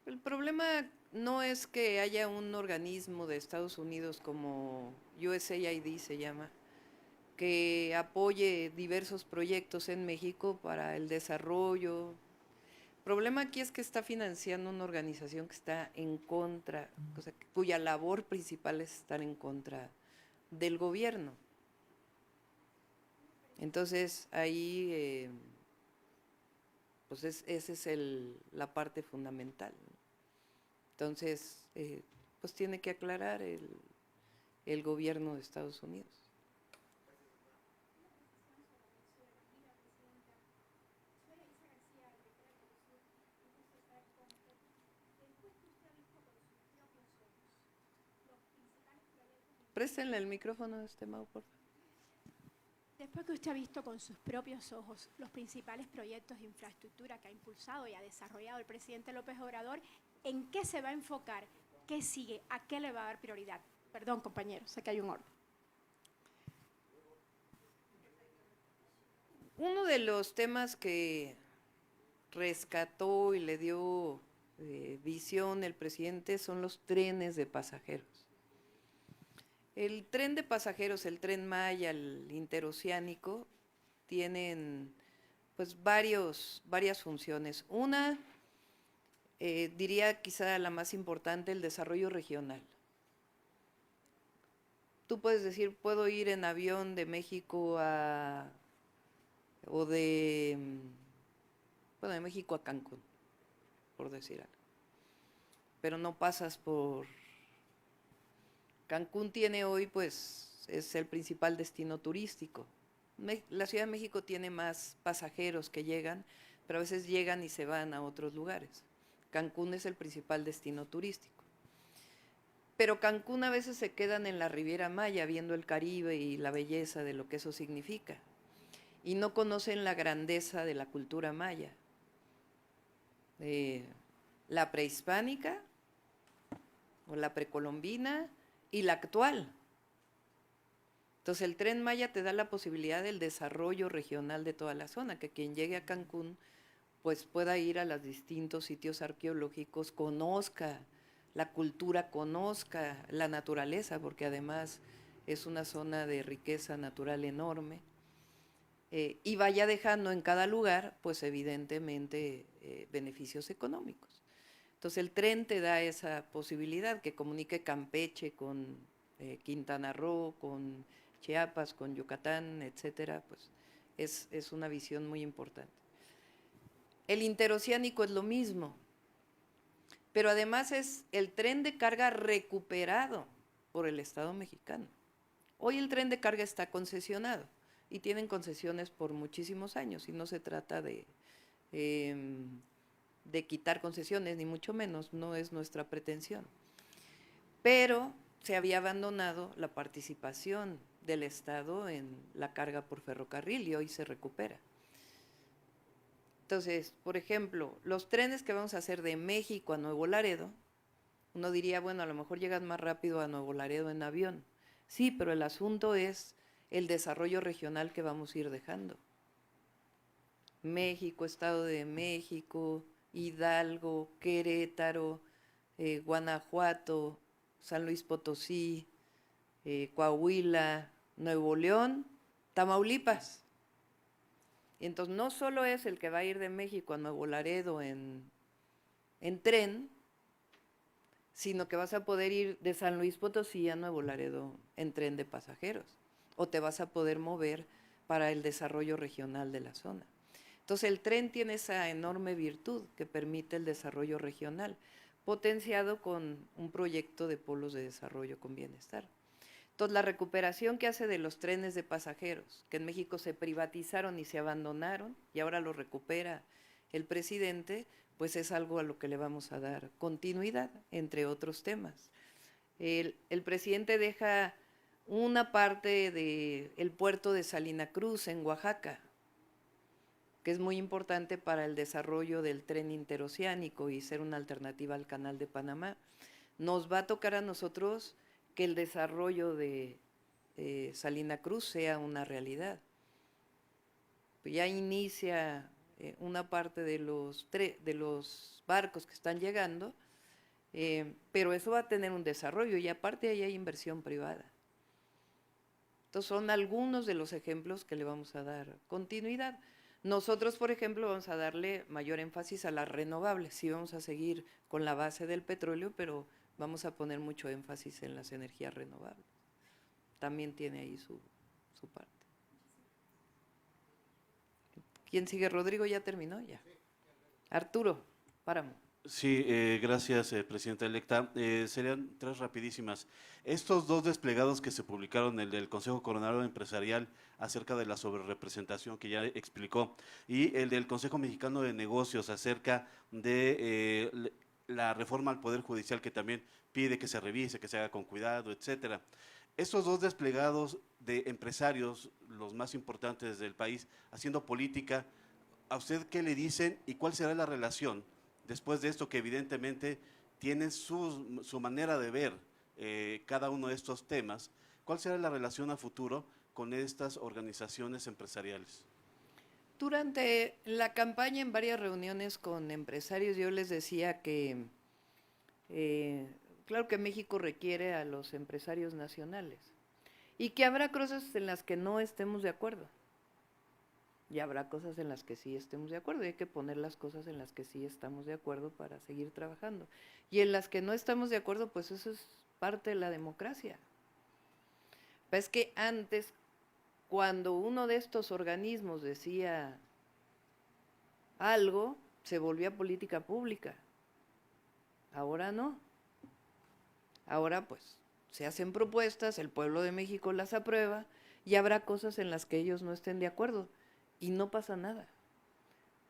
El problema no es que haya un organismo de Estados Unidos como USAID se llama, que apoye diversos proyectos en México para el desarrollo. El problema aquí es que está financiando una organización que está en contra, o sea, cuya labor principal es estar en contra del gobierno. Entonces ahí pues esa es la parte fundamental. Entonces, pues tiene que aclarar el gobierno de Estados Unidos. Préstenle el micrófono a este Mau, por favor. Después que usted ha visto con sus propios ojos los principales proyectos de infraestructura que ha impulsado y ha desarrollado el presidente López Obrador, ¿en qué se va a enfocar? ¿Qué sigue? ¿A qué le va a dar prioridad? Perdón, compañero, sé que hay un orden. Uno de los temas que rescató y le dio visión el presidente son los trenes de pasajeros. El tren de pasajeros, el Tren Maya, el interoceánico, tienen pues varias funciones. Una, diría quizá la más importante, el desarrollo regional. Tú puedes decir, puedo ir en avión de México de México a Cancún, por decir algo. Pero no pasas por... Cancún tiene hoy, pues, es el principal destino turístico. La Ciudad de México tiene más pasajeros que llegan, pero a veces llegan y se van a otros lugares. Cancún es el principal destino turístico. Pero Cancún a veces se quedan en la Riviera Maya viendo el Caribe y la belleza de lo que eso significa. Y no conocen la grandeza de la cultura maya. La prehispánica, o la precolombina, y la actual. Entonces el Tren Maya te da la posibilidad del desarrollo regional de toda la zona, que quien llegue a Cancún pues pueda ir a los distintos sitios arqueológicos, conozca la cultura, conozca la naturaleza, porque además es una zona de riqueza natural enorme, y vaya dejando en cada lugar pues evidentemente beneficios económicos. Entonces el tren te da esa posibilidad que comunique Campeche con Quintana Roo, con Chiapas, con Yucatán, etcétera, pues es una visión muy importante. El interoceánico es lo mismo, pero además es el tren de carga recuperado por el Estado mexicano. Hoy el tren de carga está concesionado y tienen concesiones por muchísimos años y no se trata de quitar concesiones, ni mucho menos, no es nuestra pretensión. Pero se había abandonado la participación del Estado en la carga por ferrocarril y hoy se recupera. Entonces, por ejemplo, los trenes que vamos a hacer de México a Nuevo Laredo, uno diría, bueno, a lo mejor llegas más rápido a Nuevo Laredo en avión. Sí, pero el asunto es el desarrollo regional que vamos a ir dejando. México, Estado de México, Hidalgo, Querétaro, Guanajuato, San Luis Potosí, Coahuila, Nuevo León, Tamaulipas. Y entonces no solo es el que va a ir de México a Nuevo Laredo en tren, sino que vas a poder ir de San Luis Potosí a Nuevo Laredo en tren de pasajeros, o te vas a poder mover para el desarrollo regional de la zona. Entonces el tren tiene esa enorme virtud que permite el desarrollo regional, potenciado con un proyecto de polos de desarrollo con bienestar. Entonces la recuperación que hace de los trenes de pasajeros, que en México se privatizaron y se abandonaron, y ahora lo recupera el presidente, pues es algo a lo que le vamos a dar continuidad, entre otros temas. El presidente deja una parte del puerto de Salina Cruz en Oaxaca, que es muy importante para el desarrollo del tren interoceánico y ser una alternativa al Canal de Panamá. Nos va a tocar a nosotros que el desarrollo de Salina Cruz sea una realidad. Ya inicia una parte de los barcos que están llegando, pero eso va a tener un desarrollo y aparte ahí hay inversión privada. Entonces son algunos de los ejemplos que le vamos a dar continuidad. Nosotros, por ejemplo, vamos a darle mayor énfasis a las renovables. Sí vamos a seguir con la base del petróleo, pero vamos a poner mucho énfasis en las energías renovables. También tiene ahí su parte. ¿Quién sigue? Rodrigo, ¿ya terminó? Ya. Arturo, Páramo. Sí, gracias, presidenta electa. Serían tres rapidísimas. Estos dos desplegados que se publicaron, el del Consejo Coordinador Empresarial acerca de la sobrerepresentación que ya explicó, y el del Consejo Mexicano de Negocios acerca de la reforma al Poder Judicial que también pide que se revise, que se haga con cuidado, etcétera. estos dos desplegados de empresarios, los más importantes del país, haciendo política, ¿a usted qué le dicen y cuál será la relación después de esto que evidentemente tienen su manera de ver cada uno de estos temas? ¿Cuál será la relación a futuro con estas organizaciones empresariales? Durante la campaña, en varias reuniones con empresarios, yo les decía que, claro que México requiere a los empresarios nacionales y que habrá cosas en las que no estemos de acuerdo. Y habrá cosas en las que sí estemos de acuerdo, y hay que poner las cosas en las que sí estamos de acuerdo para seguir trabajando. Y en las que no estamos de acuerdo, pues eso es parte de la democracia. Es que antes, cuando uno de estos organismos decía algo, se volvía política pública. Ahora no. Ahora pues se hacen propuestas, el pueblo de México las aprueba y habrá cosas en las que ellos no estén de acuerdo y no pasa nada.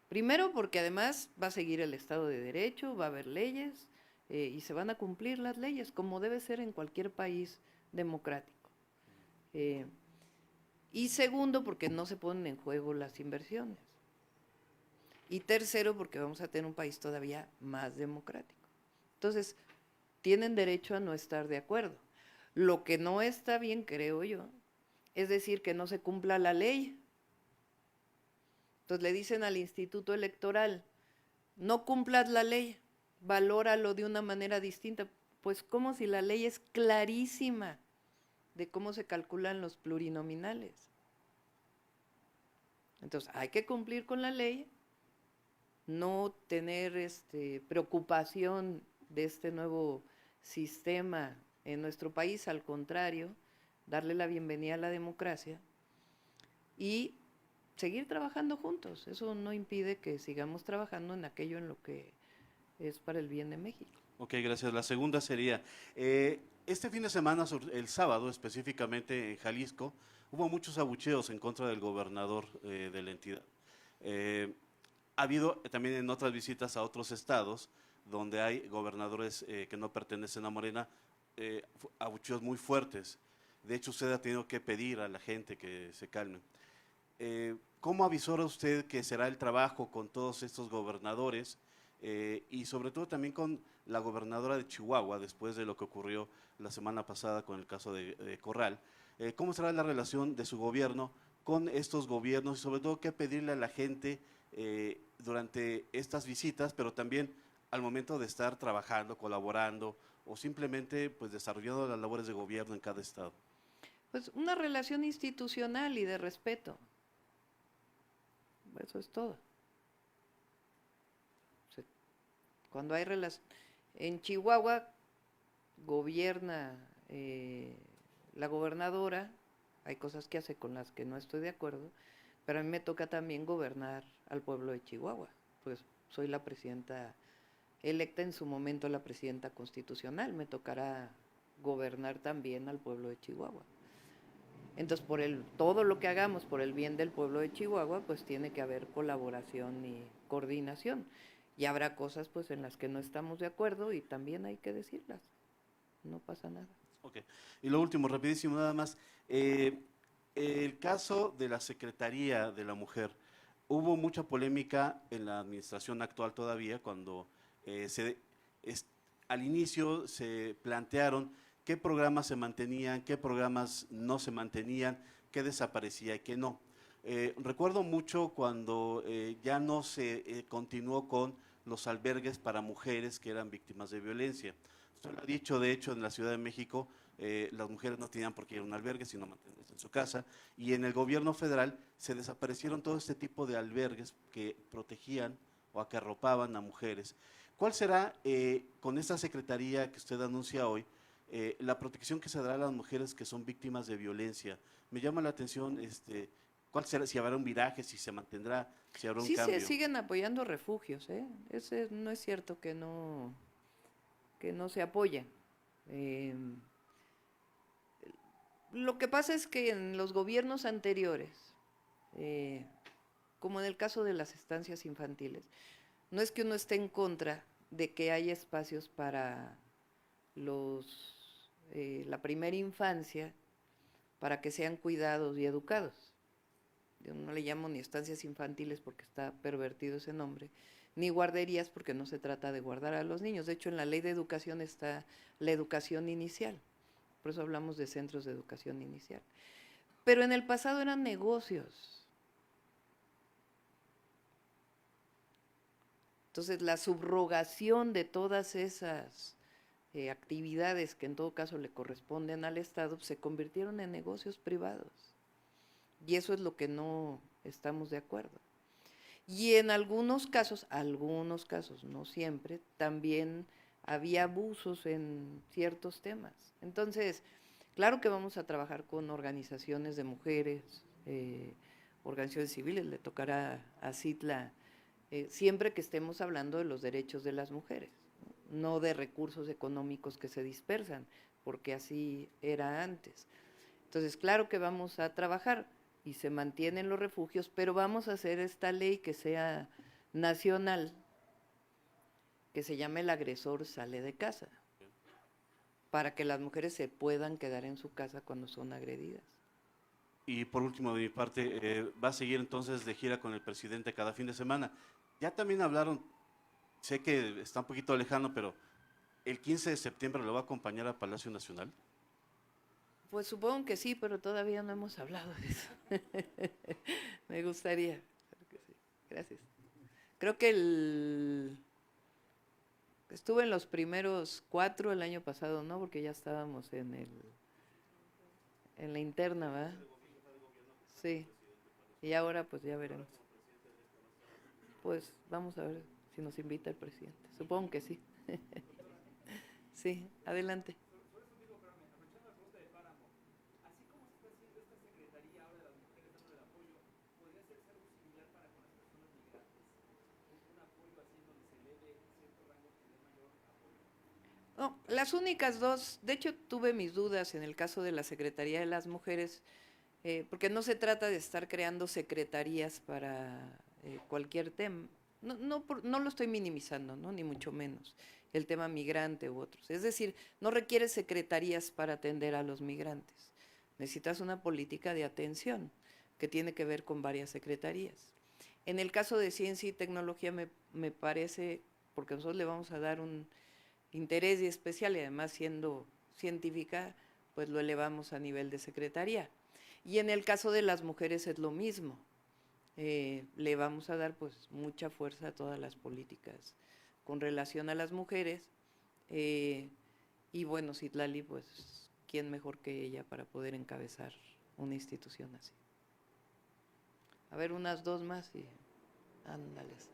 Primero porque además va a seguir el Estado de Derecho, va a haber leyes y se van a cumplir las leyes como debe ser en cualquier país democrático. Y segundo, porque no se ponen en juego las inversiones. Y tercero, porque vamos a tener un país todavía más democrático. Entonces, tienen derecho a no estar de acuerdo. Lo que no está bien, creo yo, es decir que no se cumpla la ley. Entonces le dicen al Instituto Electoral, no cumplas la ley, valóralo de una manera distinta. Pues como si la ley es clarísima de cómo se calculan los plurinominales. Entonces, hay que cumplir con la ley, no tener preocupación de este nuevo sistema en nuestro país, al contrario, darle la bienvenida a la democracia y seguir trabajando juntos. Eso no impide que sigamos trabajando en aquello en lo que es para el bien de México. Ok, gracias. La segunda sería, este fin de semana, el sábado específicamente en Jalisco, hubo muchos abucheos en contra del gobernador de la entidad. Ha habido también en otras visitas a otros estados, donde hay gobernadores que no pertenecen a Morena, abucheos muy fuertes. De hecho, usted ha tenido que pedir a la gente que se calmen. ¿Cómo avisora usted que será el trabajo con todos estos gobernadores y sobre todo también con la gobernadora de Chihuahua, después de lo que ocurrió la semana pasada con el caso de Corral? ¿Cómo será la relación de su gobierno con estos gobiernos y sobre todo qué pedirle a la gente durante estas visitas, pero también al momento de estar trabajando, colaborando o simplemente pues desarrollando las labores de gobierno en cada estado? Pues una relación institucional y de respeto. Eso es todo. Cuando hay relación, en Chihuahua gobierna la gobernadora, hay cosas que hace con las que no estoy de acuerdo, pero a mí me toca también gobernar al pueblo de Chihuahua, pues soy la presidenta electa, en su momento la presidenta constitucional, me tocará gobernar también al pueblo de Chihuahua. Entonces, todo lo que hagamos por el bien del pueblo de Chihuahua, pues tiene que haber colaboración y coordinación. Y habrá cosas pues en las que no estamos de acuerdo y también hay que decirlas. No pasa nada. Ok. Y lo último, rapidísimo nada más. El caso de la Secretaría de la Mujer. Hubo mucha polémica en la administración actual todavía cuando al inicio se plantearon qué programas se mantenían, qué programas no se mantenían, qué desaparecía y qué no. Recuerdo mucho cuando ya no se continuó con los albergues para mujeres que eran víctimas de violencia. Usted lo ha dicho, de hecho, en la Ciudad de México, las mujeres no tenían por qué ir a un albergue, sino mantenerse en su casa. Y en el gobierno federal se desaparecieron todo este tipo de albergues que protegían o que arropaban a mujeres. ¿Cuál será, con esta secretaría que usted anuncia hoy, la protección que se dará a las mujeres que son víctimas de violencia? Me llama la atención, ¿cuál será, si habrá un viraje, si se mantendrá, si habrá un Sí cambio? se siguen apoyando refugios, no es cierto que no se apoyen. Lo que pasa es que en los gobiernos anteriores, como en el caso de las estancias infantiles, no es que uno esté en contra de que haya espacios para los la primera infancia para que sean cuidados y educados. Yo no le llamo ni estancias infantiles porque está pervertido ese nombre, ni guarderías porque no se trata de guardar a los niños. De hecho, en la ley de educación está la educación inicial, por eso hablamos de centros de educación inicial. Pero en el pasado eran negocios. Entonces, la subrogación de todas esas actividades que en todo caso le corresponden al Estado, se convirtieron en negocios privados. Y eso es lo que no estamos de acuerdo. Y en algunos casos, no siempre, también había abusos en ciertos temas. Entonces, claro que vamos a trabajar con organizaciones de mujeres, organizaciones civiles, le tocará a Citla, siempre que estemos hablando de los derechos de las mujeres, no de recursos económicos que se dispersan, porque así era antes. Entonces, claro que vamos a trabajar y se mantienen los refugios, pero vamos a hacer esta ley que sea nacional, que se llame El agresor sale de casa, para que las mujeres se puedan quedar en su casa cuando son agredidas. Y por último, de mi parte, va a seguir entonces de gira con el presidente cada fin de semana. Ya también hablaron, sé que está un poquito lejano, pero el 15 de septiembre lo va a acompañar a Palacio Nacional. Pues supongo que sí, pero todavía no hemos hablado de eso. Me gustaría. Claro que sí. Gracias. Creo que estuve en los primeros 4 el año pasado, ¿no? Porque ya estábamos en la interna, ¿verdad? Sí. Y ahora pues ya veremos. Pues vamos a ver si nos invita el presidente. Supongo que sí. Sí, adelante. No, las únicas dos, de hecho tuve mis dudas en el caso de la Secretaría de las Mujeres, porque no se trata de estar creando secretarías para cualquier tema. No lo estoy minimizando, ¿no? Ni mucho menos, el tema migrante u otros. Es decir, no requiere secretarías para atender a los migrantes. Necesitas una política de atención que tiene que ver con varias secretarías. En el caso de ciencia y tecnología me parece, porque nosotros le vamos a dar un interés y especial, y además siendo científica, pues lo elevamos a nivel de secretaría. Y en el caso de las mujeres es lo mismo. Le vamos a dar pues mucha fuerza a todas las políticas con relación a las mujeres. Y bueno, Citlali, pues, ¿quién mejor que ella para poder encabezar una institución así? A ver, unas dos más y ándales.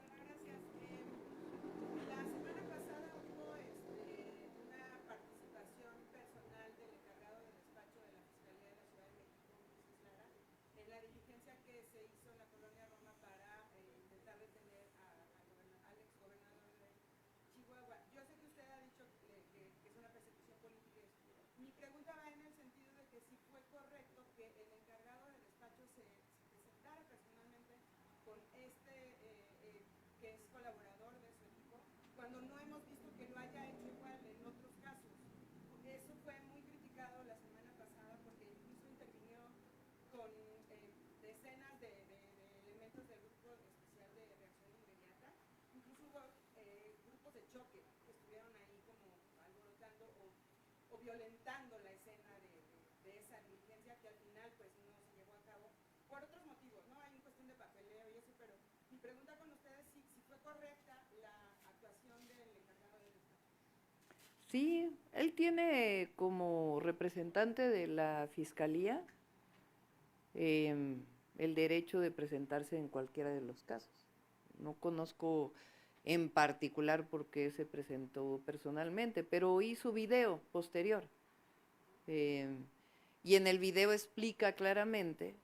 violentando la escena de esa diligencia que al final pues no se llevó a cabo por otros motivos, ¿no? Hay una cuestión de papeleo y eso, pero mi pregunta con ustedes si fue correcta la actuación del encargado del despacho. Sí, él tiene como representante de la Fiscalía el derecho de presentarse en cualquiera de los casos. No conozco en particular por qué se presentó personalmente, pero oí su video posterior. Y en el video explica claramente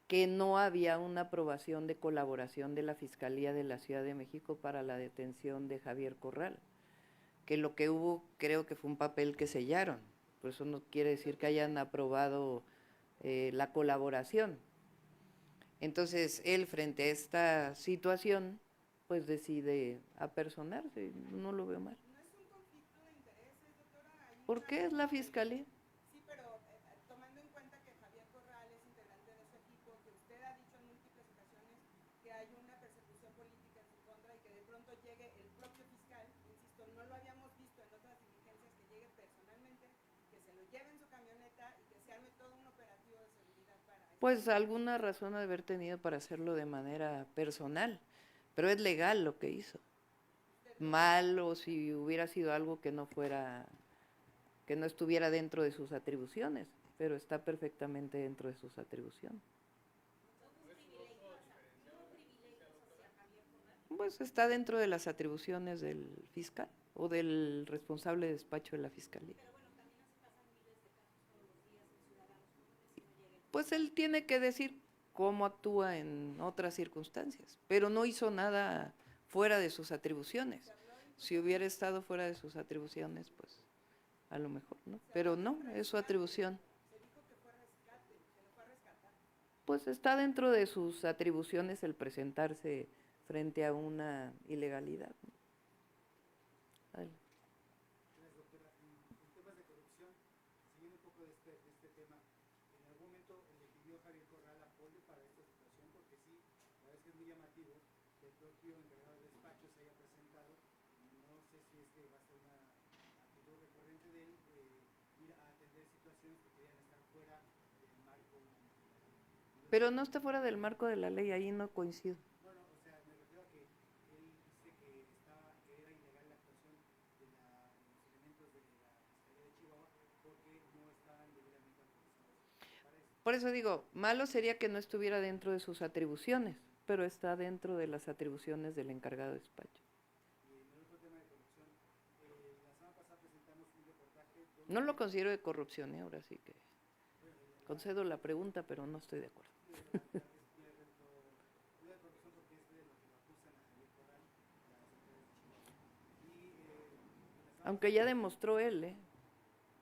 que no había una aprobación de colaboración de la Fiscalía de la Ciudad de México para la detención de Javier Corral, que lo que hubo creo que fue un papel que sellaron, por eso no quiere decir que hayan aprobado la colaboración. Entonces él frente a esta situación pues decide apersonarse, no lo veo mal. ¿No es un conflicto de intereses, doctora? Hay ¿Por qué es la fiscalía? Sí, pero tomando en cuenta que Javier Corral es integrante de su equipo, que usted ha dicho en múltiples ocasiones que hay una persecución política en su contra y que de pronto llegue el propio fiscal, insisto, no lo habíamos visto en otras diligencias, que llegue personalmente, que se lo lleve en su camioneta y que se arme todo un operativo de seguridad para eso. Pues alguna razón ha de haber tenido para hacerlo de manera personal, pero es legal lo que hizo. Mal o si hubiera sido algo que no fuera, que no estuviera dentro de sus atribuciones, pero está perfectamente dentro de sus atribuciones. Pues está dentro de las atribuciones del fiscal o del responsable de despacho de la fiscalía. Pues él tiene que decir cómo actúa en otras circunstancias, pero no hizo nada fuera de sus atribuciones. Si hubiera estado fuera de sus atribuciones, pues a lo mejor, ¿no? Pero no, es su atribución. Pues está dentro de sus atribuciones el presentarse frente a una ilegalidad, ¿no? Adelante. Gracias, doctora. En temas de corrupción, siguiendo un poco de este tema, ¿en algún momento le pidió Javier Corral apoyo para esta situación? Porque sí, la verdad es que es muy llamativo que el propio encargado de despacho se haya presentado. No sé si es que va a ser una actitud recurrente de él, ir a atender situaciones que podrían estar fuera del marco. Pero no está fuera del marco de la ley, ahí no coincido. Bueno, o sea, me refiero a que él dice que era ilegal la actuación de los elementos de la Fiscalía de Chihuahua porque no estaban debidamente autorizados para eso. Por eso digo, malo sería que no estuviera dentro de sus atribuciones, pero está dentro de las atribuciones del encargado de despacho. Y en el otro tema de corrupción, la semana pasada presentamos un reportaje donde... No lo considero de corrupción, ahora sí que concedo la pregunta, pero no estoy de acuerdo. Aunque ya demostró él,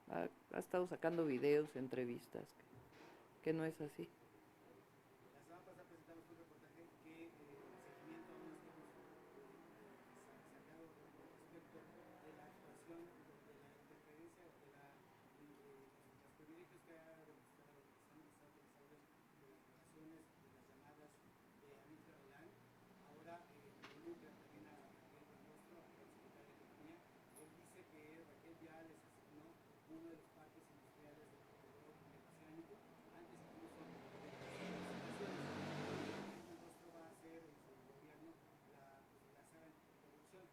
ha estado sacando videos, entrevistas, que no es así. La semana pasada presentamos un reportaje que el seguimiento a unos temas sacado respecto de la actuación, de la interferencia o de los privilegios que ha demostrado que se han estado utilizando de las grabaciones, de las llamadas de Anita Galán. Ahora involucra también a Raquel Buenrostro, a la secretaria de Economía. Él dice que Raquel ya les asignó uno de los parques industriales del corredor mediterráneo, antes incluso de las licitaciones. Raquel Buenrostro va a hacer en su gobierno la saga anticorrupción.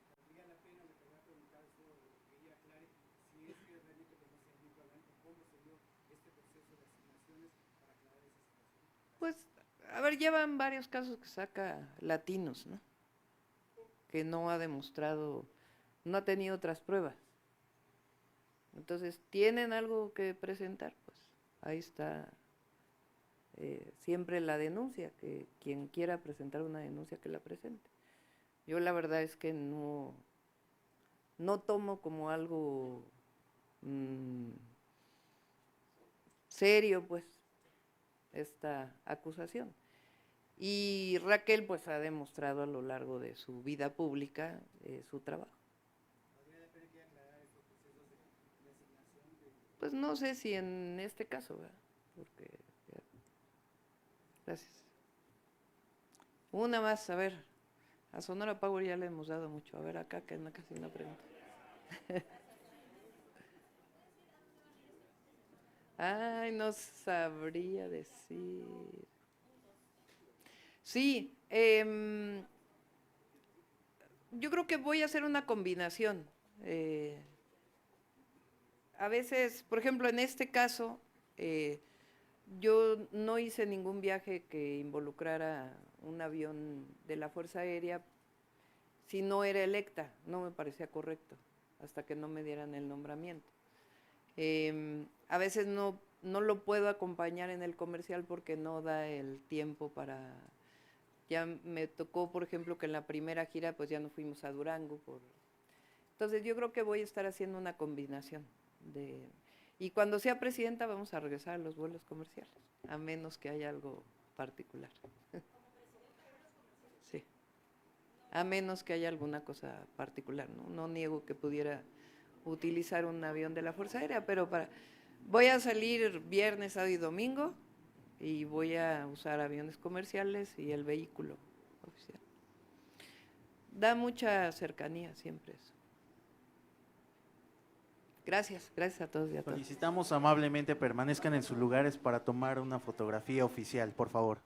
Valdría la pena, le quería preguntar eso, que ella aclare si es que realmente conoce a Anita Galán o cómo se dio este proceso de asignaciones para aclarar esa situación. Pues, a ver, llevan varios casos que saca Latinos, ¿no? Que no ha demostrado, no ha tenido otras pruebas. Entonces, ¿tienen algo que presentar? Pues ahí está siempre la denuncia, que quien quiera presentar una denuncia que la presente. Yo la verdad es que no tomo como algo serio, pues, esta acusación. Y Raquel, pues, ha demostrado a lo largo de su vida pública su trabajo. Pues no sé si en este caso, ¿verdad? Porque, ya. Gracias. Una más, a ver, a Sonora Power ya le hemos dado mucho. A ver, acá que no casi una pregunta. Ay, no sabría decir. Sí, yo creo que voy a hacer una combinación. A veces, por ejemplo, en este caso, yo no hice ningún viaje que involucrara un avión de la Fuerza Aérea si no era electa, no me parecía correcto, hasta que no me dieran el nombramiento. A veces no lo puedo acompañar en el comercial porque no da el tiempo para... Ya me tocó, por ejemplo, que en la primera gira pues ya no fuimos a Durango. Entonces yo creo que voy a estar haciendo una combinación de... Y cuando sea presidenta vamos a regresar a los vuelos comerciales, a menos que haya algo particular. Sí, a menos que haya alguna cosa particular, ¿no? No niego que pudiera utilizar un avión de la Fuerza Aérea, pero voy a salir viernes, sábado y domingo y voy a usar aviones comerciales y el vehículo oficial. Da mucha cercanía siempre eso. Gracias a todos y a todas. Solicitamos amablemente permanezcan en sus lugares para tomar una fotografía oficial, por favor.